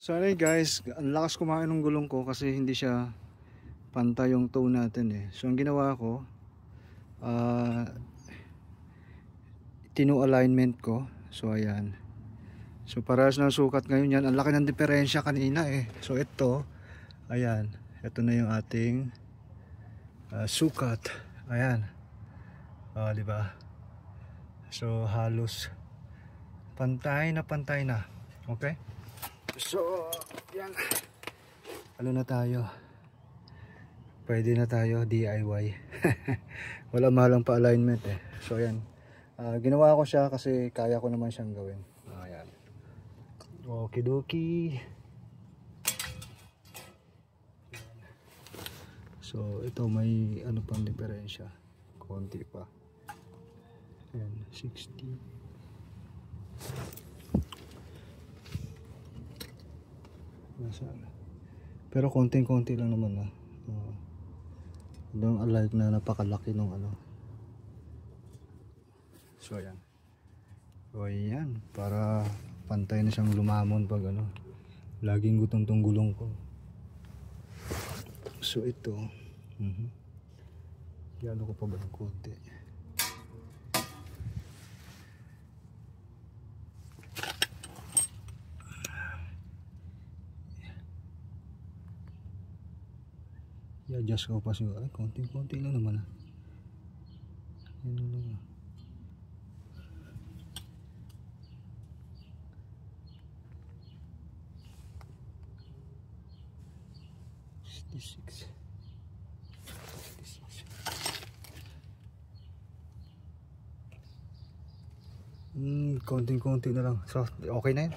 So anyway guys, ang lakas kumain ng gulong ko kasi hindi siya pantay yung toe natin eh. So ang ginawa ko, tinu alignment ko. So ayan. So parehas ng sukat ngayon yan. Ang laki ng diferensya kanina eh. So ito, ayan. Ito na yung ating sukat. Ayan. Diba? So halos pantay na. Okay? So, yan. Ano na tayo? Pwede na tayo DIY. Wala malang pa alignment eh. So, yan. Ginawa ko siya kasi kaya ko naman siyang gawin. Ayan. Okidoki. So, ito may ano pang diferensya. Konti pa. Ayan, 60. Pero konting-konti lang naman na. Don't alike na napakalaki nung ano. So ayan. So ayan, para pantay na siyang lumamon pag ano. Laging gutong tong gulong ko. So ito. Yan ko pa ba ng konti. I-adjust ko pa siguro. Ay, konting-konti lang naman ah. Yan lang ah. Konting-konti na lang. So, okay na yun.